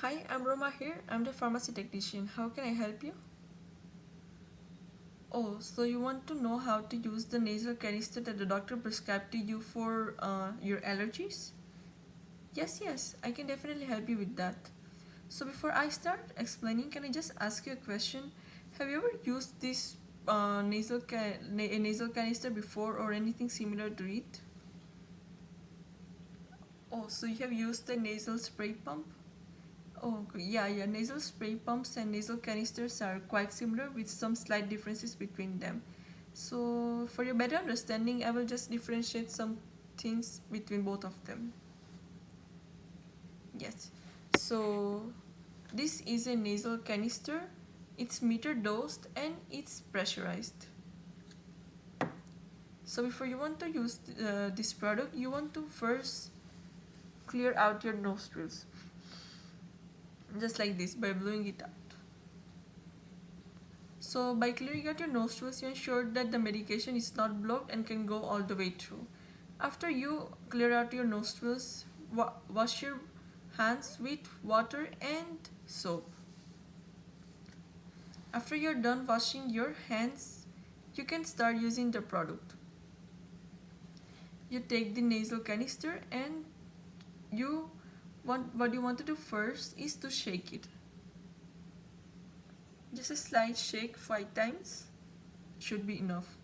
Hi, I'm Roma here. I'm the pharmacy technician. How can I help you? Oh, so you want to know how to use the nasal canister that the doctor prescribed to you for your allergies? Yes, I can definitely help you with that. So before I start explaining, can I just ask you a question? Have you ever used this nasal canister before or anything similar to it? Oh, so you have used the nasal spray pump? Oh, okay. Yeah. Nasal spray pumps and nasal canisters are quite similar with some slight differences between them. So, for your better understanding, I will just differentiate some things between both of them. Yes. So, this is a nasal canister. It's meter dosed and it's pressurized. So, before you want to use this product, you want to first clear out your nostrils, just like this by blowing it out. So by clearing out your nostrils, you ensure that the medication is not blocked and can go all the way through. After you clear out your nostrils, wash your hands with water and soap. After you're done washing your hands, you can start using the product. You take the nasal canister and what you want to do first is to shake it. Just a slight shake 5 times should be enough.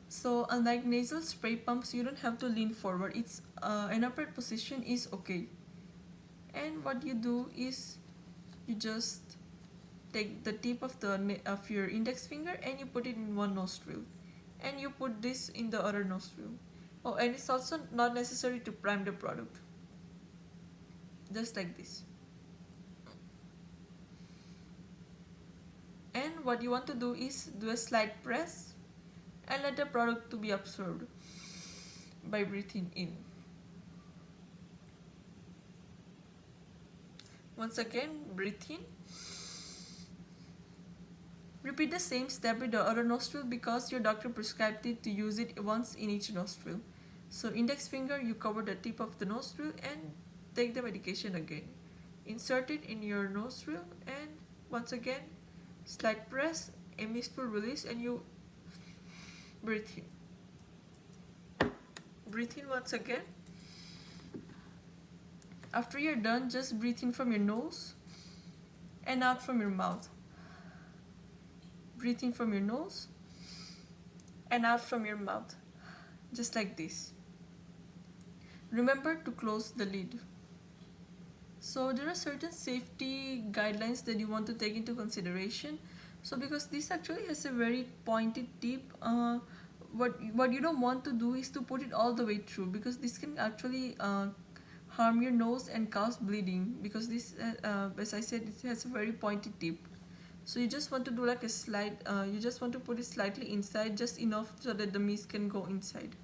So unlike nasal spray pumps, you don't have to lean forward. It's an upright position is okay. And what you do is you just take the tip of your index finger and you put it in one nostril, and you put this in the other nostril. Oh, and it's also not necessary to prime the product. Just like this. And what you want to do is do a slight press and let the product to be absorbed by breathing in. Once again, breathe in. Repeat the same step with the other nostril because your doctor prescribed it to use it once in each nostril. So index finger, you cover the tip of the nostril and take the medication again. Insert it in your nostril and once again, slight press, a mistful release and you breathe in. Breathe in once again. After you're done, just breathe in from your nose and out from your mouth. Breathe in from your nose and out from your mouth. Just like this. Remember to close the lid. So there are certain safety guidelines that you want to take into consideration. So because this actually has a very pointed tip, what you don't want to do is to put it all the way through because this can actually harm your nose and cause bleeding because this, as I said, it has a very pointed tip. So you just want to do like a slide. You just want to put it slightly inside, just enough so that the mist can go inside.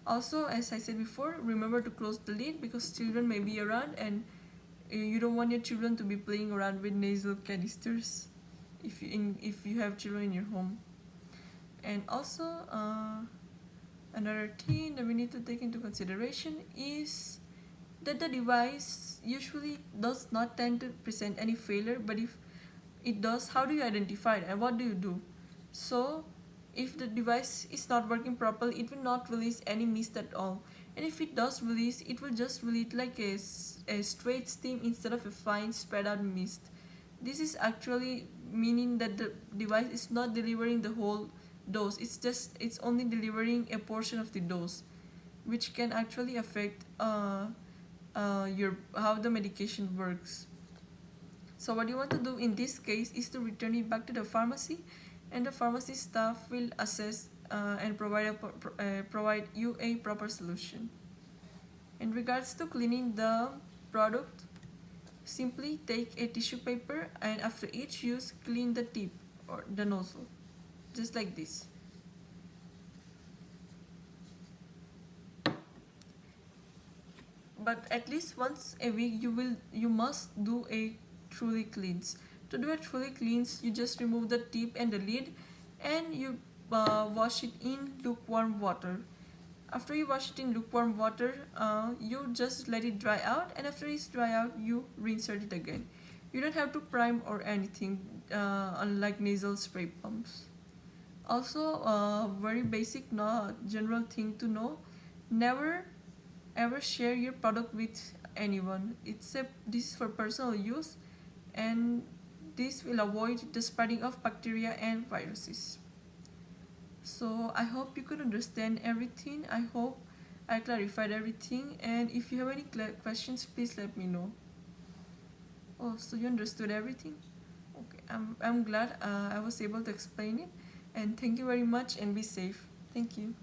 Also, as I said before, remember to close the lid because children may be around and you don't want your children to be playing around with nasal canisters if you have children in your home. And also, another thing that we need to take into consideration is that the device usually does not tend to present any failure, but if it does, how do you identify it and what do you do? So if the device is not working properly, it will not release any mist at all, and if it does release, it will just release like a straight steam instead of a fine spread out mist. This is actually meaning that the device is not delivering the whole dose. It's only delivering a portion of the dose, which can actually affect your how the medication works. So what you want to do in this case is to return it back to the pharmacy, and the pharmacy staff will assess and provide you a proper solution. In regards to cleaning the product, simply take a tissue paper and after each use clean the tip or the nozzle, just like this. But at least once a week you must do a truly cleanse. To do a truly cleanse, you just remove the tip and the lid and you wash it in lukewarm water. After you wash it in lukewarm water, you just let it dry out, and after it's dry out, you reinsert it again. You don't have to prime or anything, unlike nasal spray pumps. Also, very basic, general thing to know: never ever share your product with anyone. This is for personal use, and this will avoid the spreading of bacteria and viruses. So I hope you could understand everything. I hope I clarified everything, and if you have any questions, please let me know. Oh, so you understood everything? Okay, I'm glad I was able to explain it, and thank you very much, and be safe. Thank you.